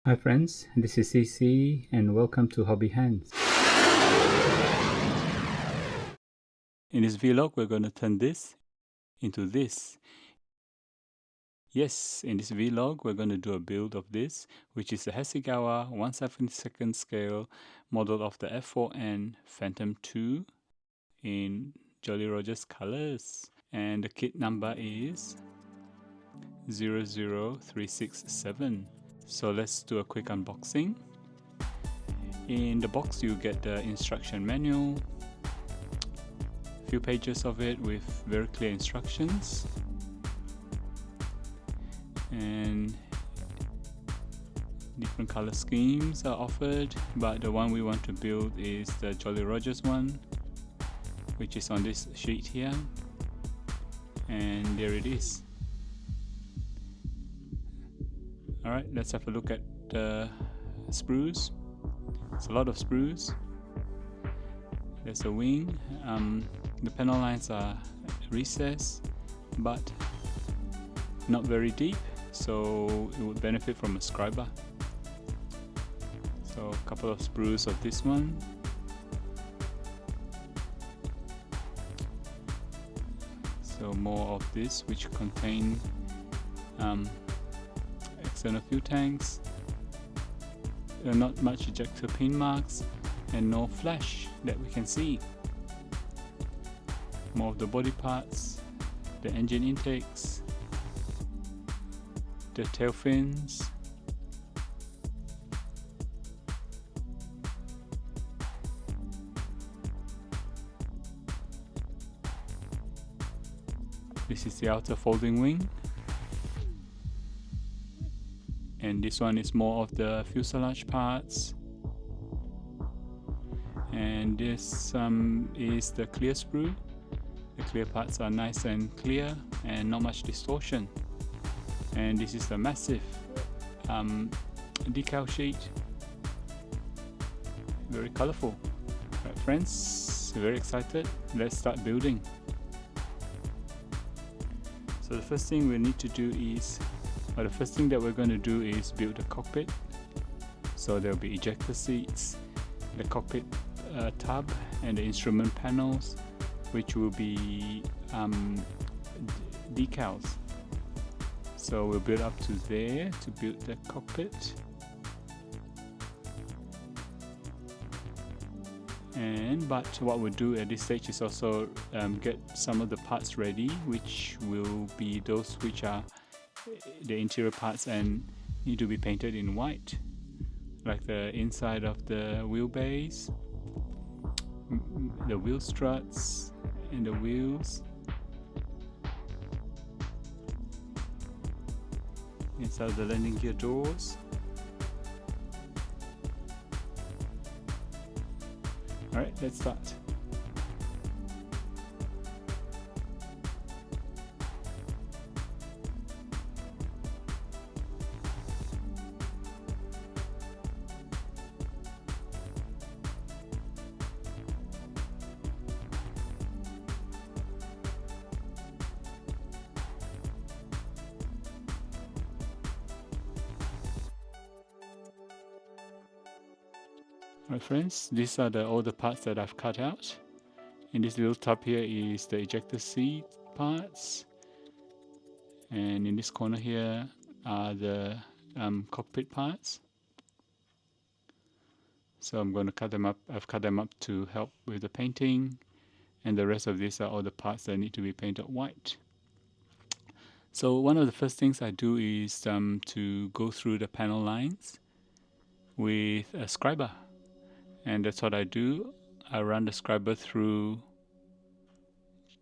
Hi friends, this is CC and welcome to Hobby Hands. In this vlog, we're going to turn this into this. Yes, in this vlog, we're going to do a build of this, which is a Hasegawa 1/72 scale model of the F-4N Phantom 2 in Jolly Roger's colors. And the kit number is 00367. So let's do a quick unboxing. In the box you get the instruction manual, few pages of it with very clear instructions, and different color schemes are offered, but the one we want to build is the Jolly Rogers one, which is on this sheet here, and there it is. Alright, let's have a look at the sprues. It's a lot of sprues. There's a wing. The panel lines are recessed but not very deep, so it would benefit from a scriber. So a couple of sprues of this one. So more of this, which contain external fuel tanks. There are not much ejector pin marks and no flash that we can see. More of the body parts, the engine intakes, the tail fins, this is the outer folding wing, and this one is more of the fuselage parts, and this is the clear sprue. The clear parts are nice and clear and not much distortion. And this is the massive decal sheet, very colorful. Right friends, very excited. Let's start building. So the first thing we need to do is, the first thing that we're going to do is build the cockpit. So there will be ejector seats, the cockpit tub, and the instrument panels, which will be decals. So we'll build up to there to build the cockpit. But what we'll do at this stage is also get some of the parts ready, which will be those which are the interior parts and need to be painted in white, like the inside of the wheelbase, the wheel struts, and the wheels, inside the landing gear doors. Alright, let's start. Alright friends, these are all the parts that I've cut out. In this little tub here is the ejector seat parts, and in this corner here are the cockpit parts. So I'm going to cut them up. I've cut them up to help with the painting, and the rest of these are all the parts that need to be painted white. So one of the first things I do is to go through the panel lines with a scriber. And that's what I do. I run the scriber through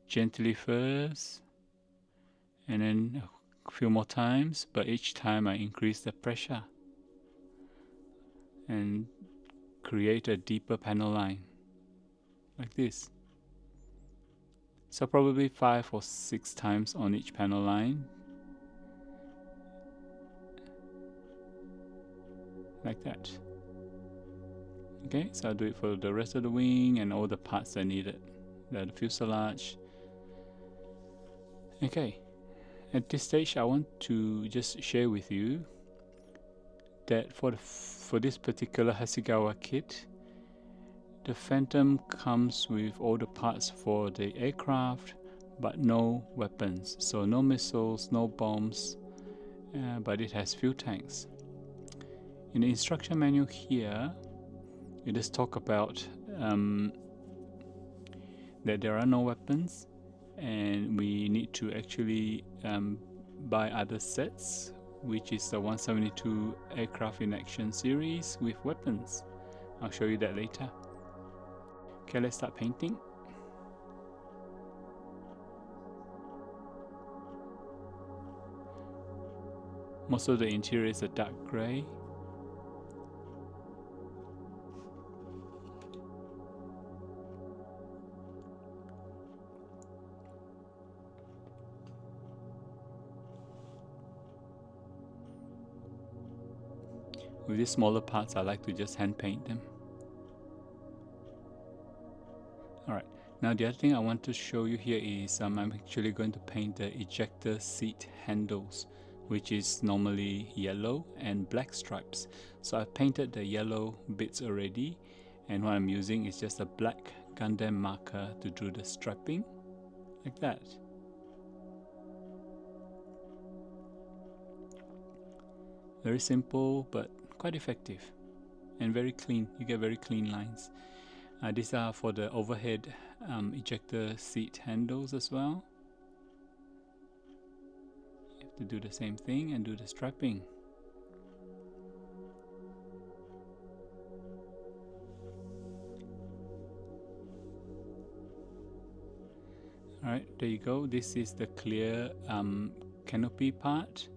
gently first, and then a few more times, but each time I increase the pressure and create a deeper panel line, like this. So probably 5 or 6 times on each panel line, like that. Okay, so I'll do it for the rest of the wing and all the parts I needed. The fuselage. Okay, at this stage I want to just share with you that for this particular Hasegawa kit, the Phantom comes with all the parts for the aircraft, but no weapons. So no missiles, no bombs, but it has fuel tanks. In the instruction manual here, it does talk about that there are no weapons, and we need to actually buy other sets, which is the 172 aircraft in action series with weapons. I'll show you that later. Okay, let's start painting. Most of the interior is a dark grey. With these smaller parts, I like to just hand paint them. Alright, now the other thing I want to show you here is I'm actually going to paint the ejector seat handles, which is normally yellow and black stripes. So I've painted the yellow bits already, and what I'm using is just a black Gundam marker to do the striping, like that. Very simple, but quite effective and very clean. You get very clean lines. These are for the overhead ejector seat handles as well. You have to do the same thing and do the strapping. Alright, there you go. This is the clear canopy part.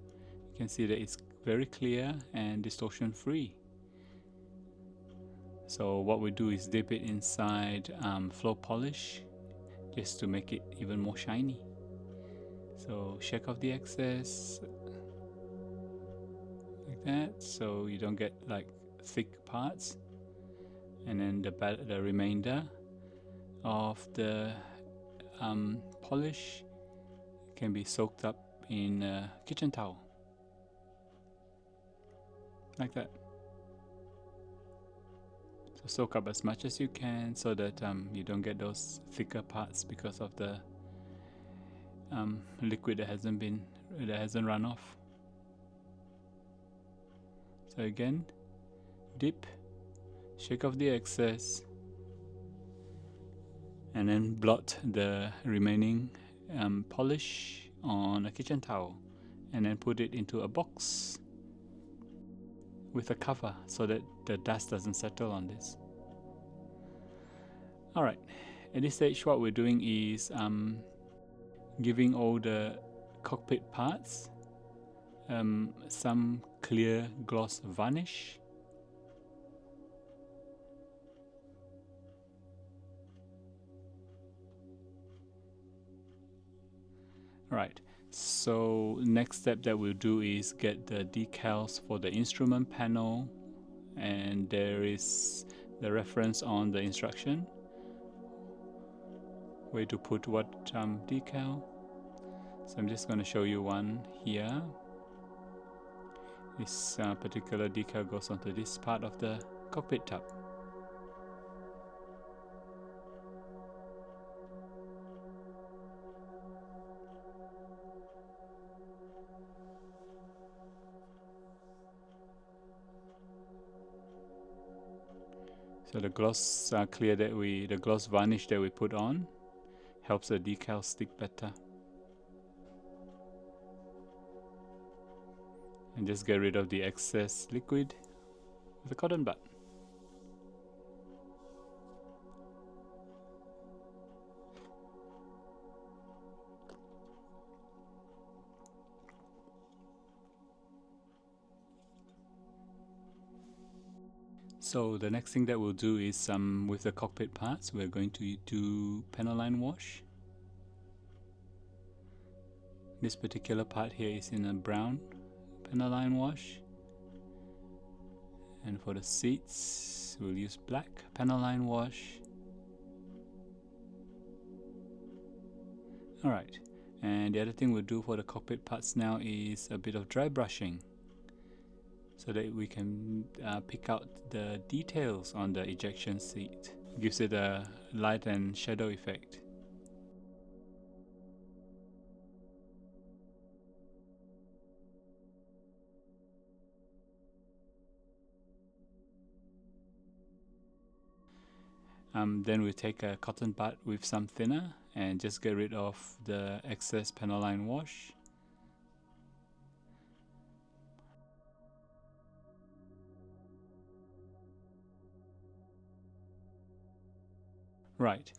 You can see that it's very clear and distortion free. So what we do is dip it inside flow polish just to make it even more shiny. So shake off the excess like that, so you don't get like thick parts, and then the remainder of the polish can be soaked up in a kitchen towel like that. So soak up as much as you can so that you don't get those thicker parts because of the liquid that hasn't run off. So again, dip, shake off the excess, and then blot the remaining polish on a kitchen towel, and then put it into a box with a cover so that the dust doesn't settle on this. Alright, at this stage what we're doing is giving all the cockpit parts some clear gloss varnish. Right, so next step that we'll do is get the decals for the instrument panel, and there is the reference on the instruction where to put what decal. So I'm just going to show you one here. This particular decal goes onto this part of the cockpit tub. So the gloss the gloss varnish that we put on helps the decal stick better. And just get rid of the excess liquid with a cotton bud. So the next thing that we'll do is with the cockpit parts, we're going to do panel line wash. This particular part here is in a brown panel line wash, and for the seats we'll use black panel line wash. Alright, and the other thing we'll do for the cockpit parts now is a bit of dry brushing. so that we can pick out the details on the ejection seat. Gives it a light and shadow effect. Then we take a cotton bud with some thinner and just get rid of the excess panel line wash. Right,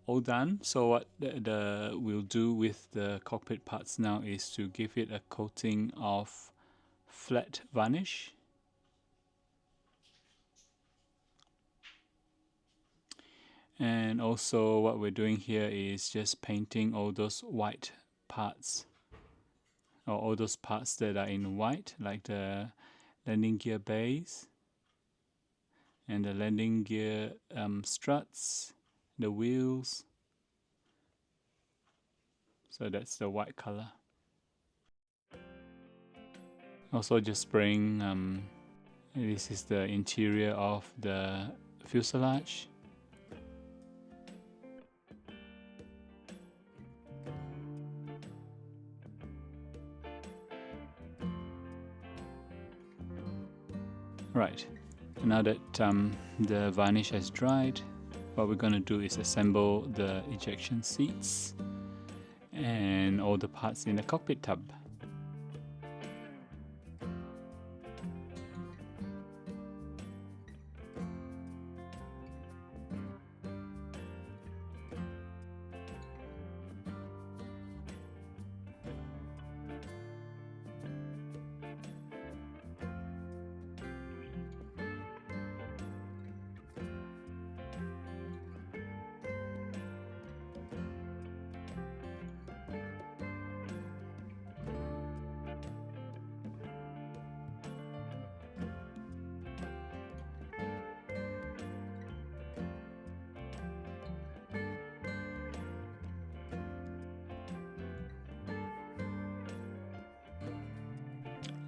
all done. So what we'll do with the cockpit parts now is to give it a coating of flat varnish. And also what we're doing here is just painting all those white parts, or all those parts that are in white, like the landing gear base and the landing gear struts, the wheels. So that's the white color. Also just spraying, this is the interior of the fuselage. Right, now that the varnish has dried, what we're going to do is assemble the ejection seats and all the parts in the cockpit tub.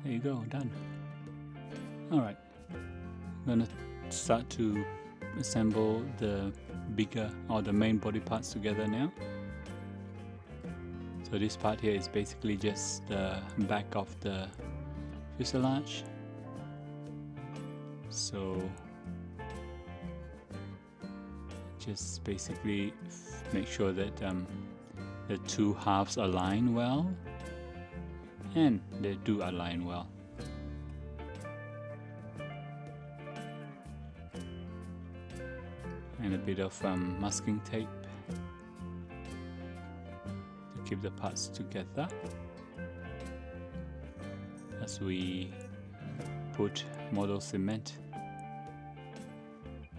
There you go, done. Alright, I'm gonna start to assemble the bigger or the main body parts together now. So this part here is basically just the back of the fuselage. So just basically make sure that the two halves align well, and they do align well. And a bit of masking tape to keep the parts together as we put model cement.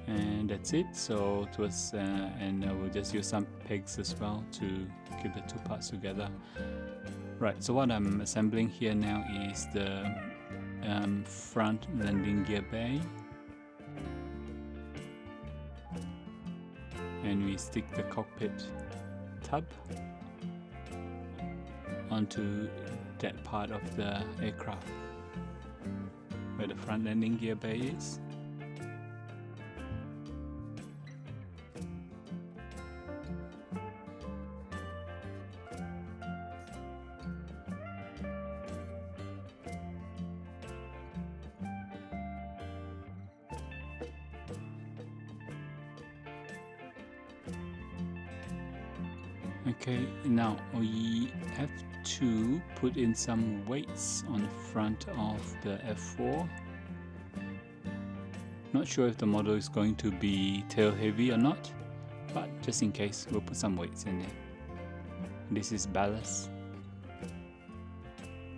And that's it. So towards and we'll just use some pegs as well to keep the two parts together. Right, so what I'm assembling here now is the front landing gear bay, and we stick the cockpit tub onto that part of the aircraft where the front landing gear bay is. Okay, now we have to put in some weights on the front of the F4. Not sure if the model is going to be tail heavy or not, but just in case, we'll put some weights in there. This is ballast,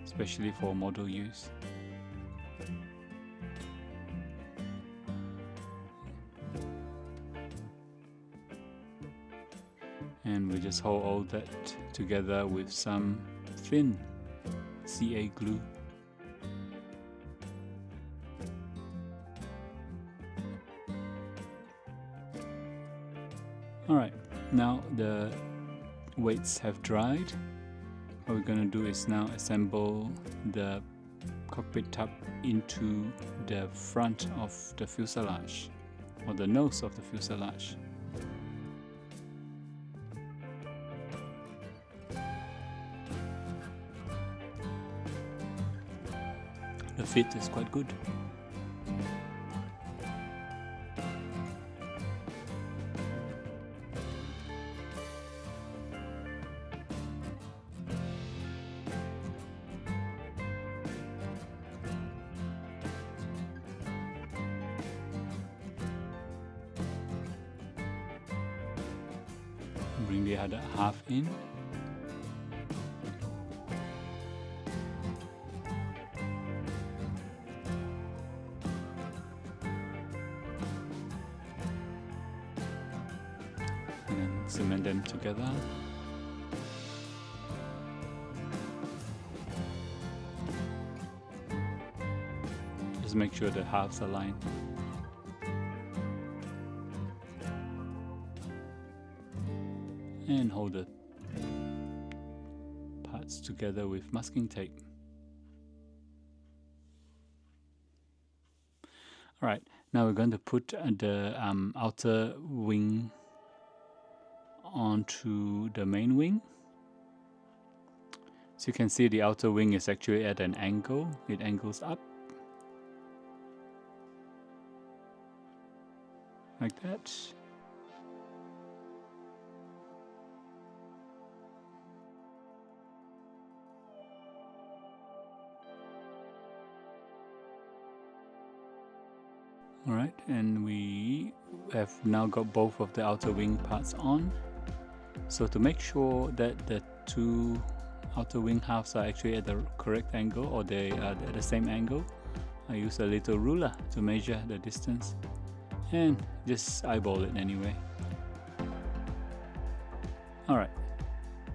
especially for model use. And we just hold all that together with some thin CA glue. Alright, now the weights have dried. What we're going to do is now assemble the cockpit tub into the front of the fuselage, or the nose of the fuselage. The fit is quite good. Bring the other half in. And then cement them together. Just make sure the halves align. And hold the parts together with masking tape. Alright, now we're going to put the outer wing onto the main wing. So you can see the outer wing is actually at an angle. It angles up like that. Alright, and we have now got both of the outer wing parts on. So to make sure that the two outer wing halves are actually at the correct angle, or they are at the same angle, I use a little ruler to measure the distance and just eyeball it anyway. Alright,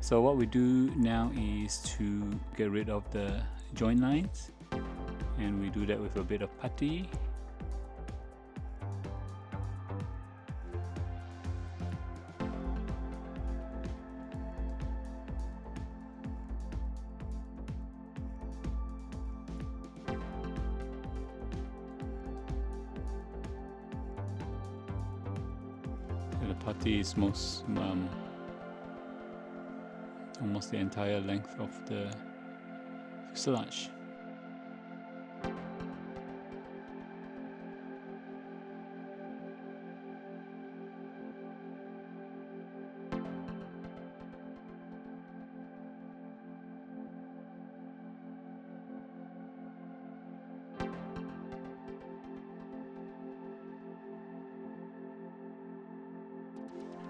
so what we do now is to get rid of the joint lines, and we do that with a bit of putty. The putty is almost the entire length of the fuselage.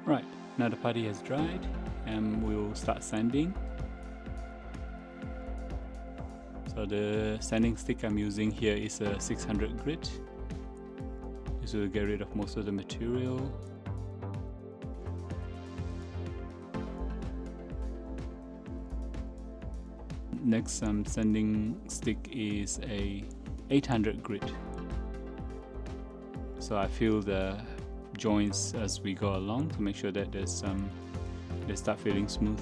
Right, now the putty has dried and we'll start sanding. So the sanding stick I'm using here is a 600 grit. This will get rid of most of the material. Next sanding stick is a 800 grit. So I feel the joints as we go along to make sure that they start feeling smooth.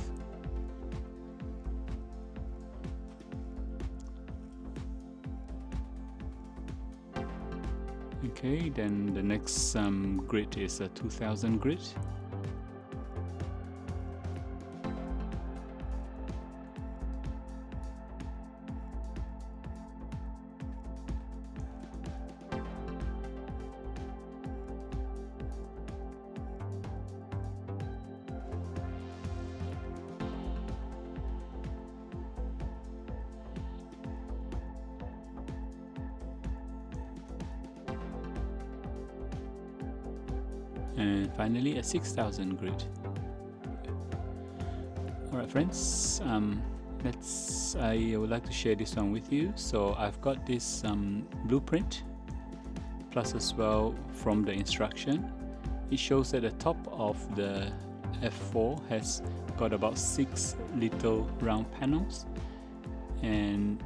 Okay, then the next grit is a 2000 grit. And finally a 6000 grit. Alright friends, I would like to share this one with you. So I've got this blueprint, plus as well from the instruction. It shows that the top of the F4 has got about 6 little round panels, and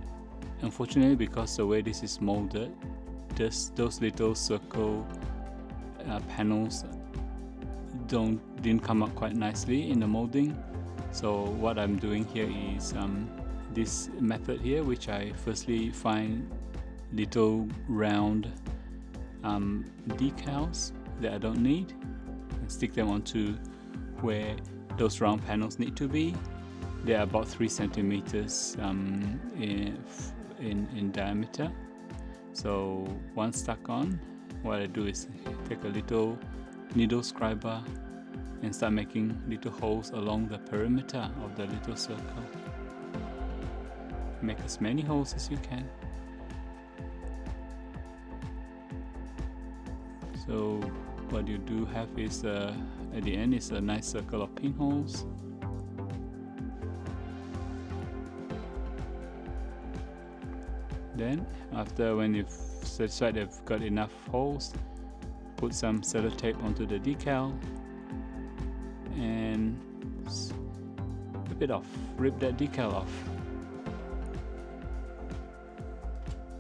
unfortunately, because the way this is molded, those little circle panels didn't come out quite nicely in the molding. So what I'm doing here is this method here, which I firstly find little round decals that I don't need and stick them onto where those round panels need to be. They are about 3 centimeters in diameter. So once stuck on, what I do is take a little needle scriber and start making little holes along the perimeter of the little circle. Make as many holes as you can. So what you do have is at the end is a nice circle of pinholes. Then after, when you've satisfied they've got enough holes, put some sellotape onto the decal and rip it off. Rip that decal off.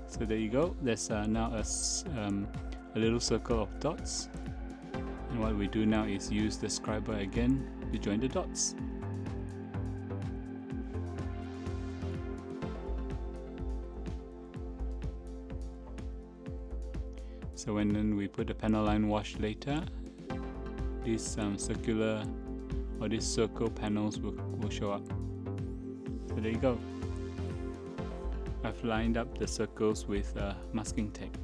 So there you go. There's now a little circle of dots. And what we do now is use the scriber again to join the dots. So when we put the panel line wash later, these circular or these circle panels will show up. So there you go. I've lined up the circles with masking tape.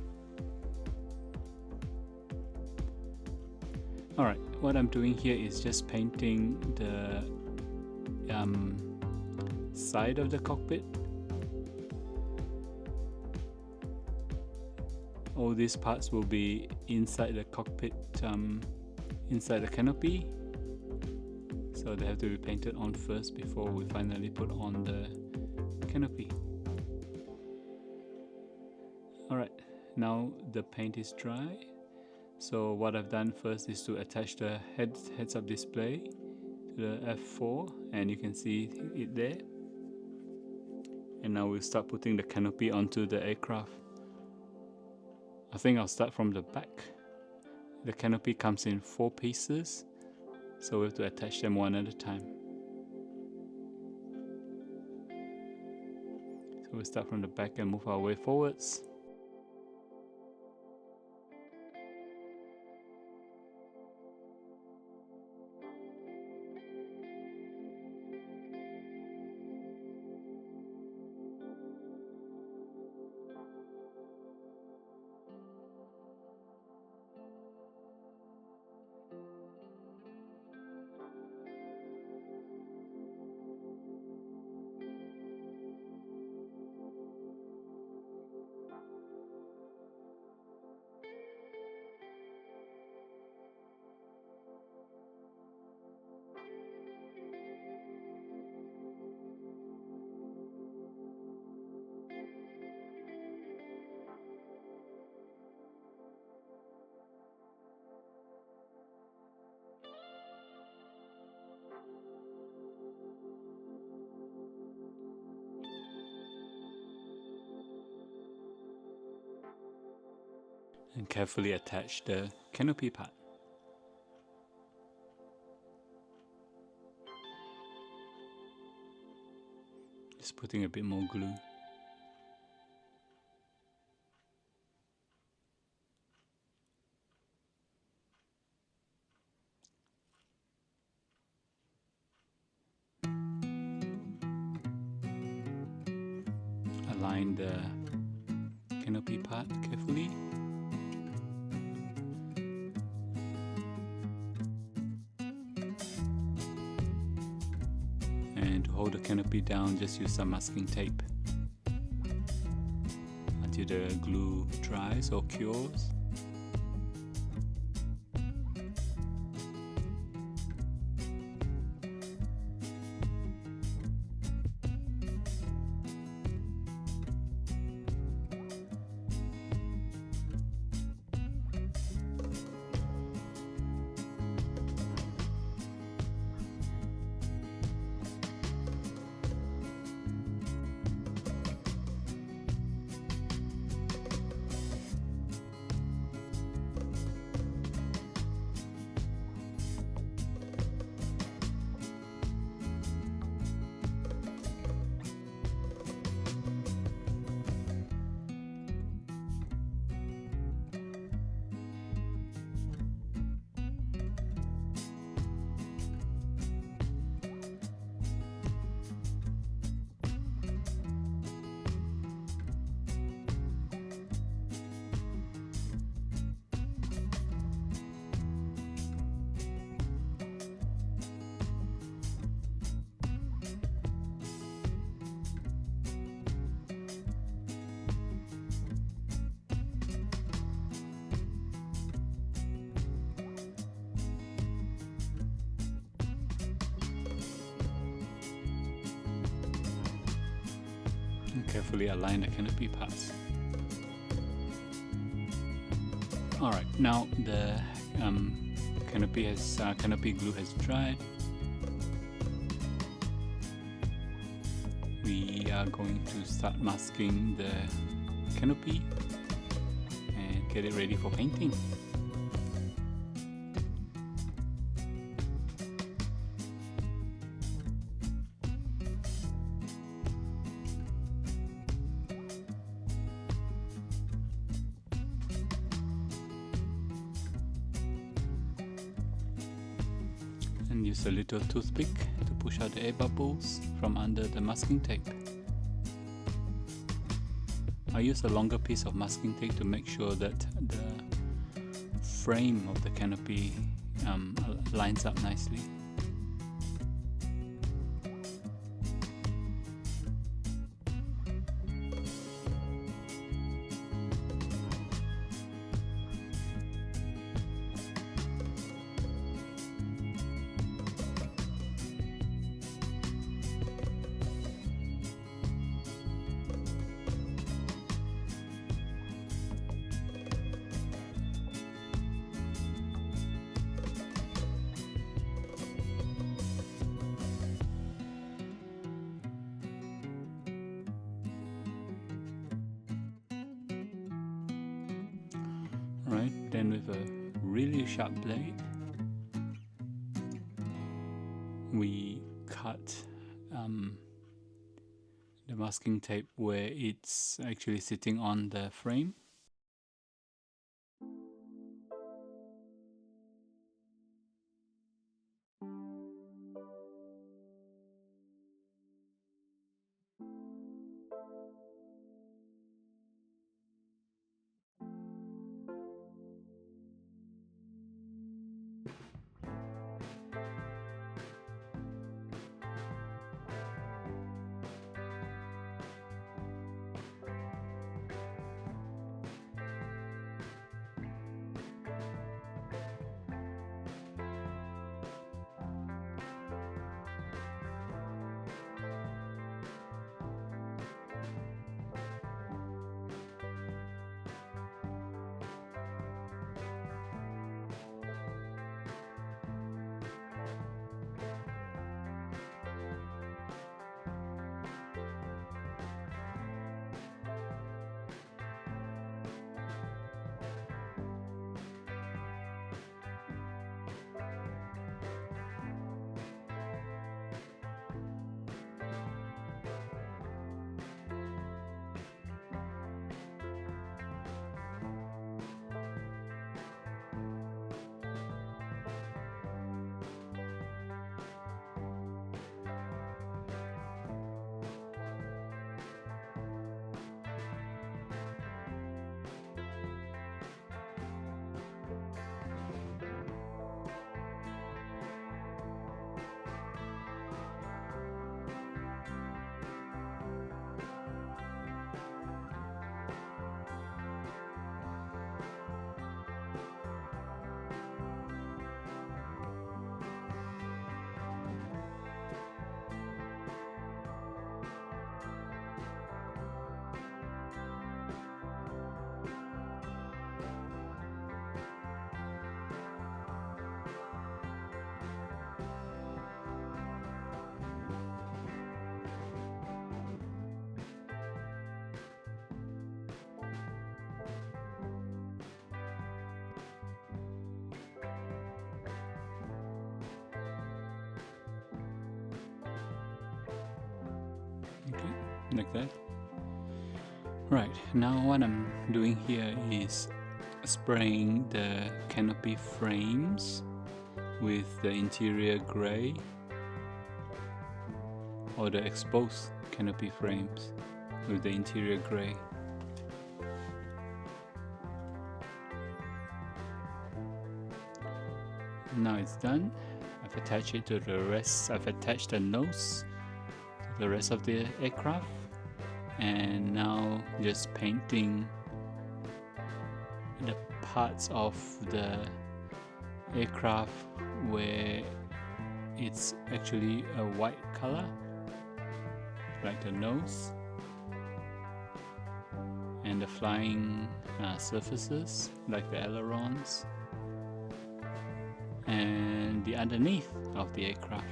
Alright, what I'm doing here is just painting the side of the cockpit. All these parts will be inside the cockpit, inside the canopy, so they have to be painted on first before we finally put on the canopy. Alright, now the paint is dry. So what I've done first is to attach the heads-up display to the F4, and you can see it there. And now we'll start putting the canopy onto the aircraft. I think I'll start from the back. The canopy comes in 4 pieces, so we have to attach them one at a time. So we'll start from the back and move our way forwards. And carefully attach the canopy part. Just putting a bit more glue. Align the canopy part carefully. And to hold the canopy down, just use some masking tape until the glue dries or cures. and carefully align the canopy parts. Alright, now the canopy glue has dried. We are going to start masking the canopy and get it ready for painting. And use a little toothpick to push out the air bubbles from under the masking tape. I use a longer piece of masking tape to make sure that the frame of the canopy lines up nicely. Right, then with a really sharp blade, we cut the masking tape where it's actually sitting on the frame. Like that. Right, now what I'm doing here is spraying the canopy frames with the interior grey, or the exposed canopy frames with the interior grey. Now it's done. I've attached it to the rest. I've attached the nose to the rest of the aircraft, and now just painting the parts of the aircraft where it's actually a white color, like the nose and the flying surfaces like the ailerons and the underneath of the aircraft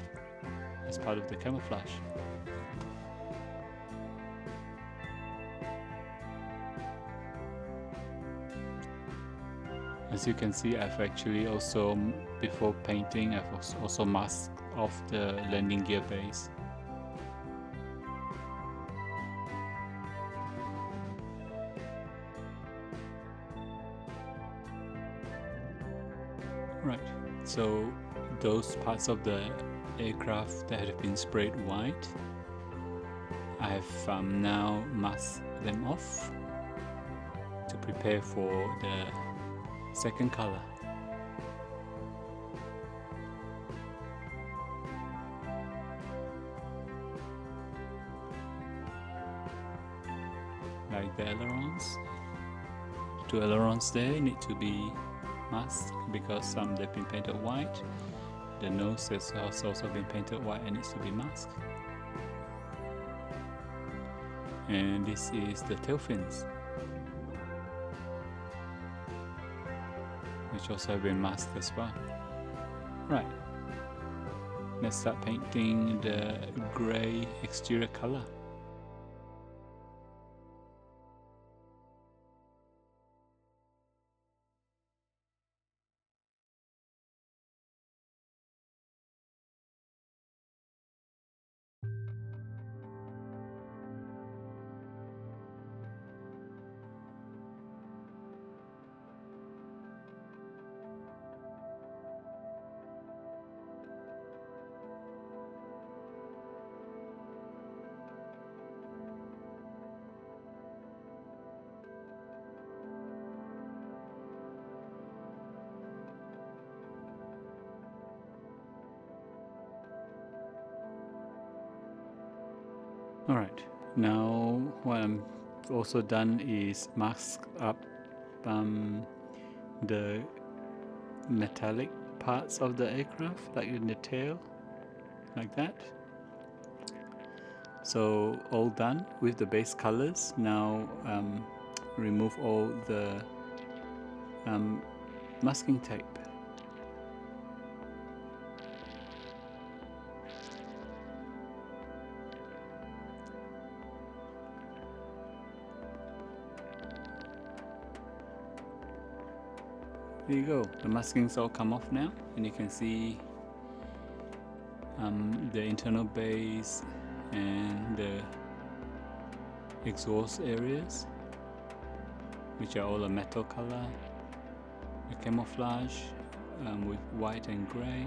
as part of the camouflage. As you can see, I've actually also, before painting, I've also masked off the landing gear base. Right, so those parts of the aircraft that have been sprayed white, I've now masked them off to prepare for the second color. Like the ailerons, the two ailerons there need to be masked because they've been painted white. The nose has also been painted white and needs to be masked. And this is the tail fins, which also have been masked as well. Right, let's start painting the grey exterior color. Alright, now what I'm also done is mask up the metallic parts of the aircraft, like in the tail, like that. So all done with the base colors. Now remove all the masking tape. There you go, the masking's all come off now, and you can see the internal base and the exhaust areas, which are all a metal color, the camouflage with white and grey.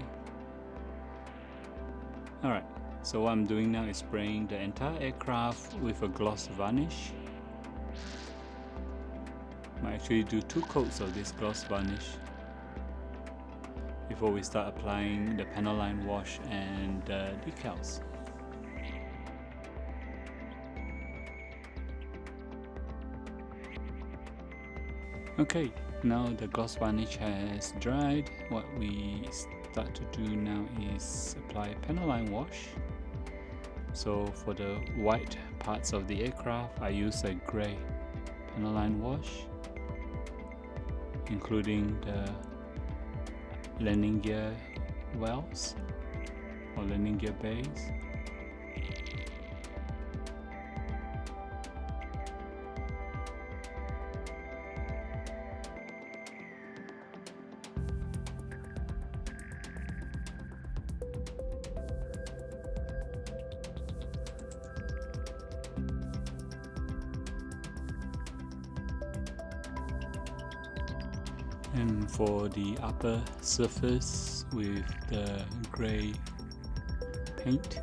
Alright, so what I'm doing now is spraying the entire aircraft with a gloss varnish. I actually do 2 coats of this gloss varnish before we start applying the panel line wash and decals. Okay, now the gloss varnish has dried. What we start to do now is apply panel line wash. So for the white parts of the aircraft, I use a grey panel line wash, including the landing gear wells or landing gear bays. And for the upper surface with the grey paint,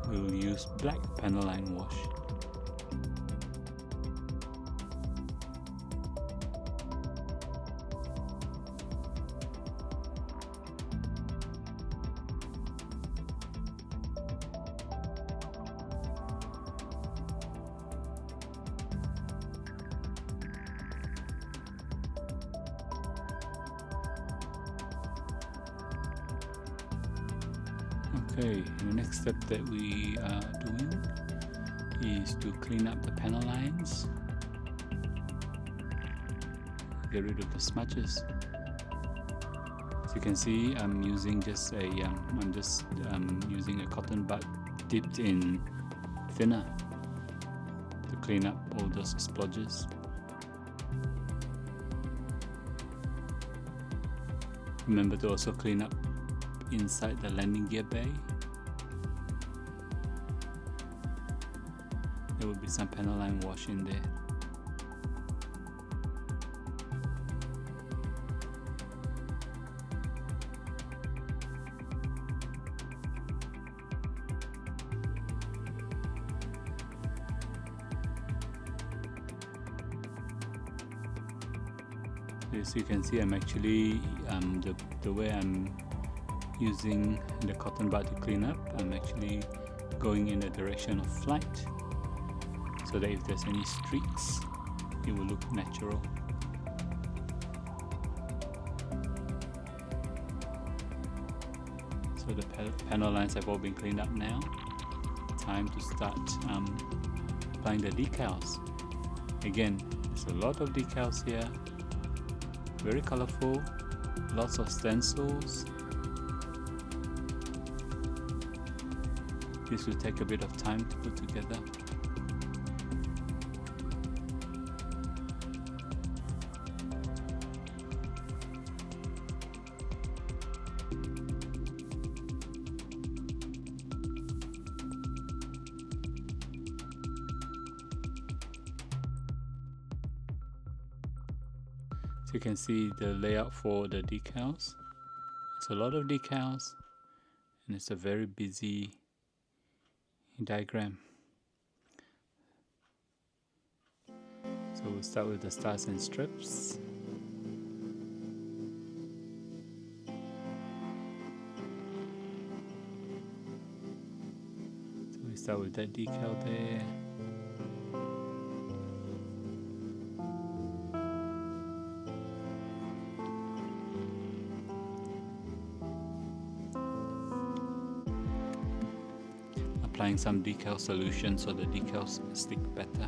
we'll use black panel line wash. Okay, the next step that we are doing is to clean up the panel lines get rid of the smudges. As you can see, I'm using just a using a cotton bud dipped in thinner to clean up all those splodges. Remember to also clean up inside the landing gear bay. There will be some panel line wash in there. As you can see, I'm actually the way I'm using the cotton bud to clean up, I'm actually going in the direction of flight, so that if there's any streaks, it will look natural. So the panel lines have all been cleaned up now. Time to start applying the decals. Again, there's a lot of decals here. Very colorful, lots of stencils. This will take a bit of time to put together. So you can see the layout for the decals. It's a lot of decals and it's a very busy diagram. So we'll start with the stars and strips. So we start with that decal there. Applying some decal solution so the decals stick better.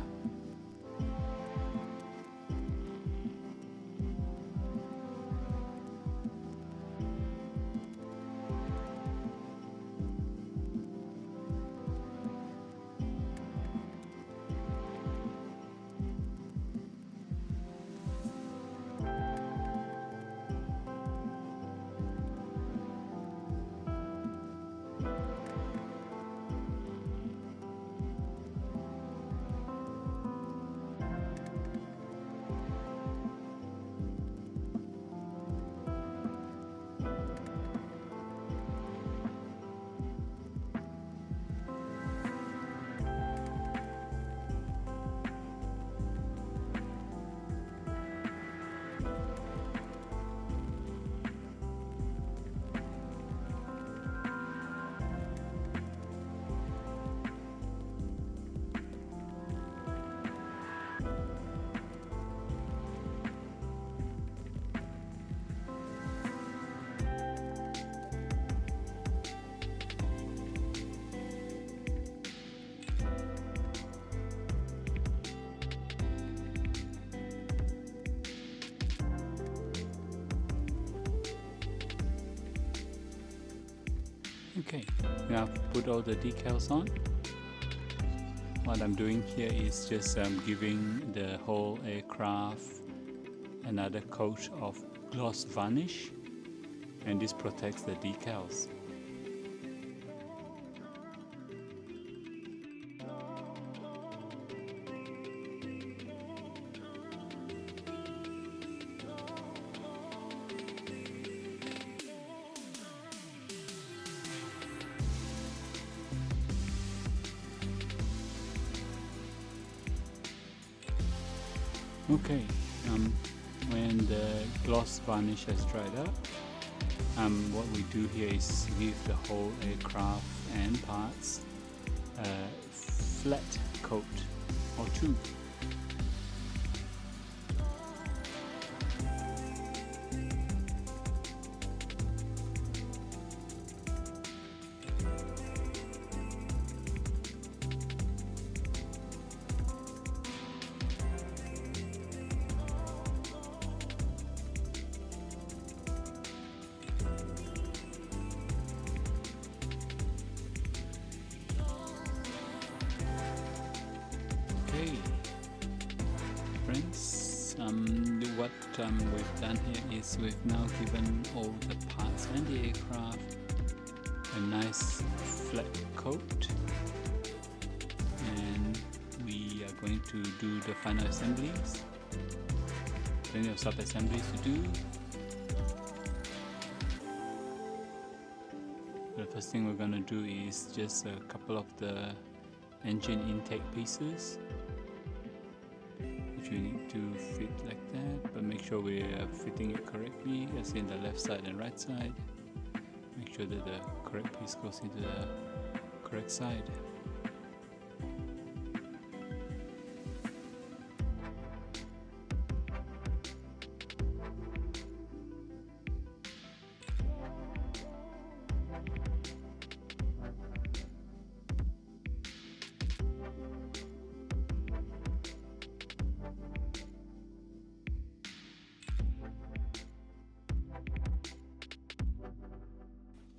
Okay, now I've put all the decals on. What I'm doing here is just giving the whole aircraft another coat of gloss varnish, and this protects the decals. Okay, when the gloss varnish has dried up, what we do here is give the whole aircraft and parts a flat coat or two. what we've done here is we've now given all the parts and the aircraft a nice flat coat, and we are going to do the final assemblies. Plenty of sub assemblies to do. The first thing we're going to do is just a couple of the engine intake pieces, which we need to fit like that, but make sure we are fitting it correctly, as in the left side and right side. Make sure that the correct piece goes into the correct side.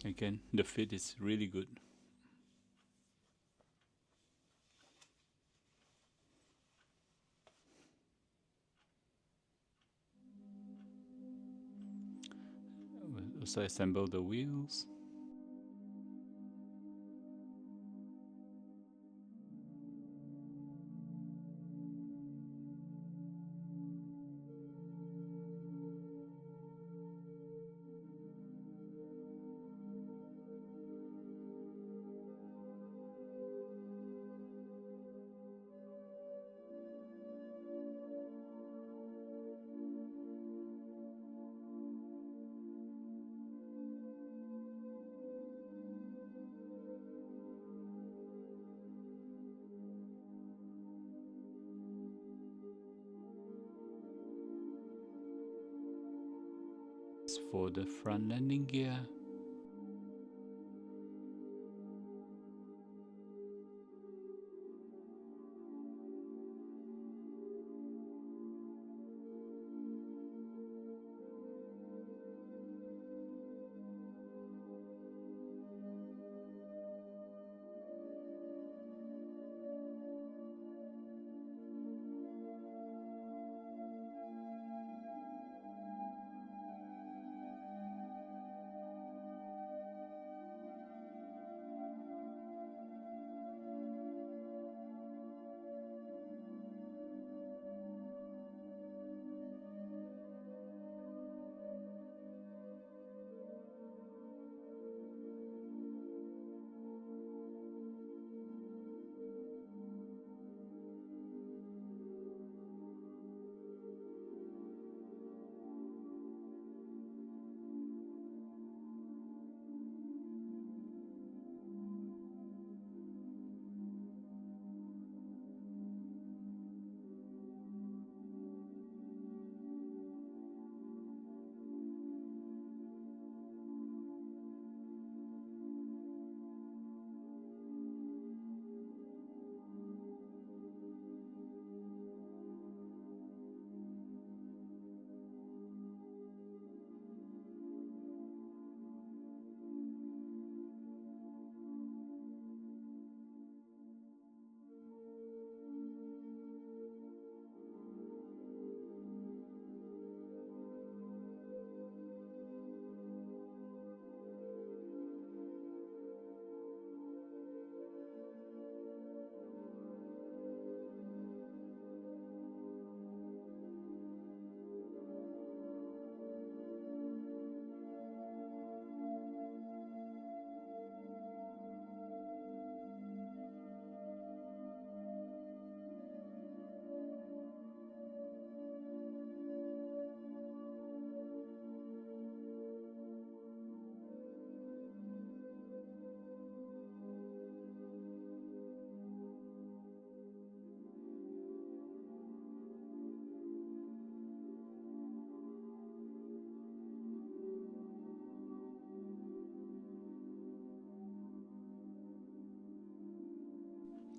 Again, the fit is really good. We'll also assemble the wheels. For the front landing gear.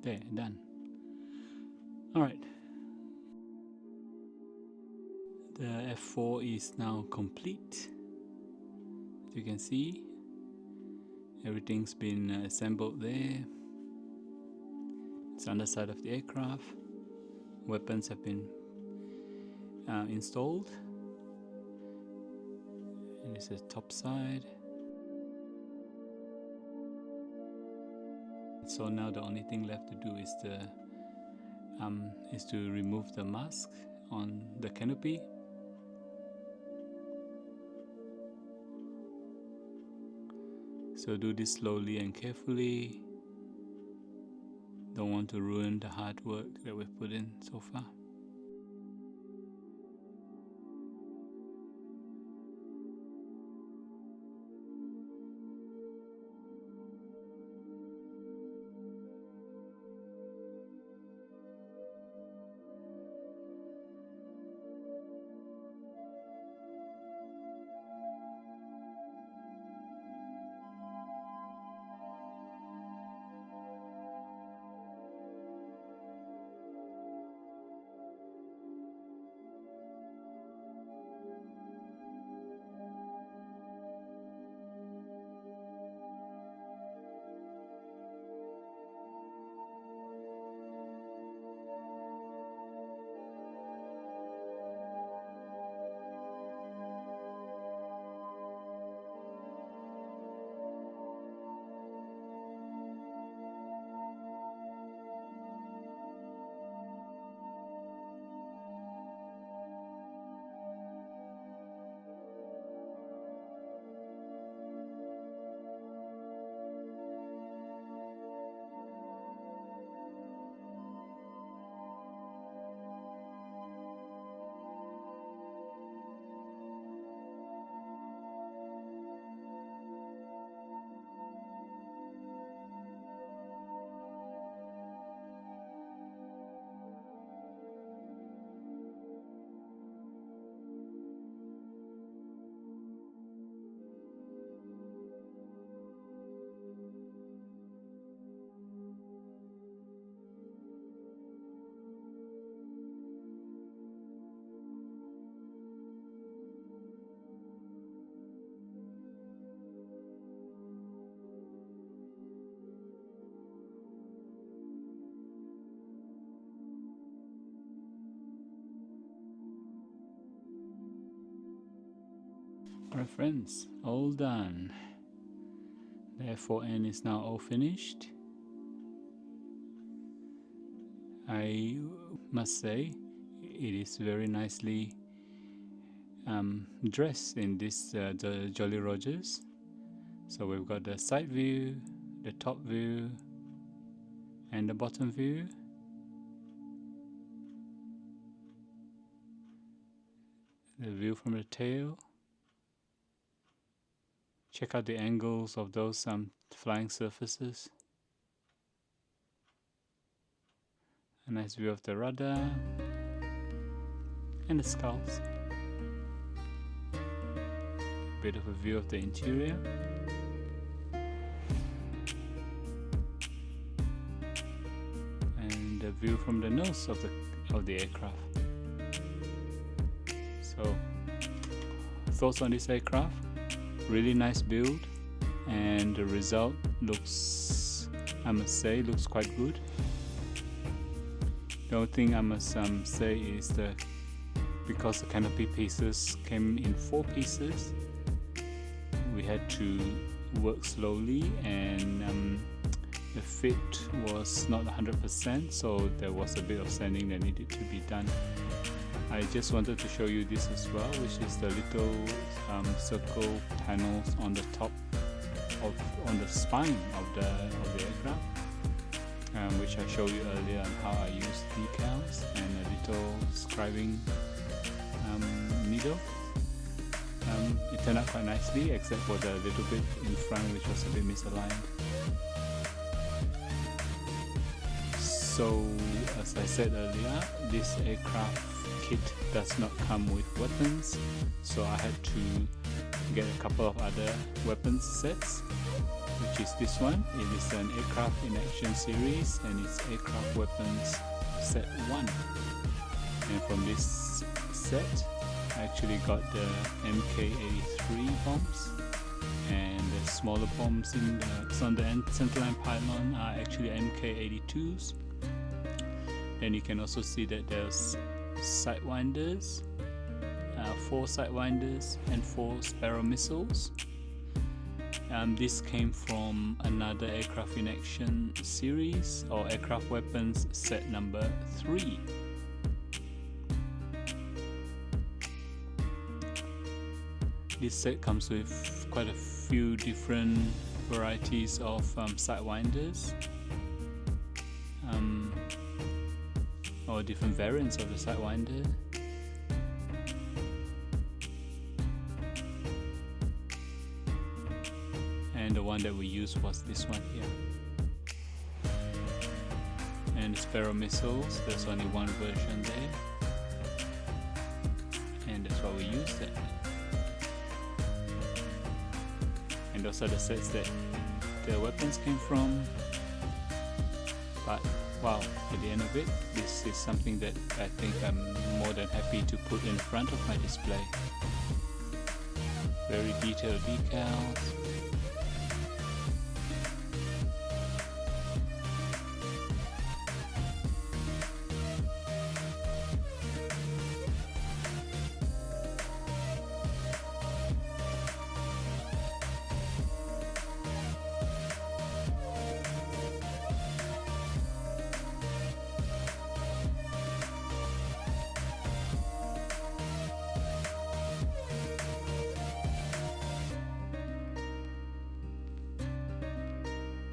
There, done. Alright. The F4 is now complete. As you can see, everything's been assembled there. It's underside of the aircraft. Weapons have been installed, and this is the top side. So now the only thing left to do is to remove the mask on the canopy. So do this slowly and carefully. Don't want to ruin the hard work that we've put in so far. Alright friends, all done. The F-4N is now all finished. I must say it is very nicely dressed in this the Jolly Rogers. So we've got the side view, the top view, and the bottom view. The view from the tail. Check out the angles of those flying surfaces. A nice view of the rudder and the sculls. A bit of a view of the interior. And the view from the nose of the aircraft. So, thoughts on this aircraft? Really nice build, and the result looks, I must say, looks quite good. The only thing I must say is that because the canopy pieces came in 4 pieces, we had to work slowly, and the fit was not 100%, so there was a bit of sanding that needed to be done. I just wanted to show you this as well, which is the little circle panels on the top on the spine of the aircraft, which I showed you earlier on how I use decals and a little scribing needle. It turned out quite nicely, except for the little bit in front which was a bit misaligned. So, as I said earlier, this aircraft kit does not come with weapons, so I had to get a couple of other weapons sets, which is this one. It is an aircraft in action series, and it's aircraft weapons set 1. And from this set, I actually got the MK-83 bombs, and the smaller bombs on the centerline pylon are actually MK-82s. Then you can also see that there's sidewinders 4 sidewinders and 4 Sparrow missiles. This came from another Aircraft in Action series, or Aircraft Weapons set number 3. This set comes with quite a few different varieties of sidewinders, or different variants of the sidewinder. And the one that we used was this one here. And the Sparrow missiles, there's only one version there, and that's why we used it. And those are the sets that the weapons came from. But wow, at the end of it, this is something that I think I'm more than happy to put in front of my display. Very detailed decals.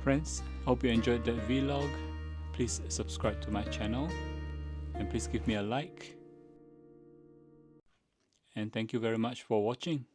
Friends, hope you enjoyed that vlog. Please subscribe to my channel and please give me a like. And thank you very much for watching.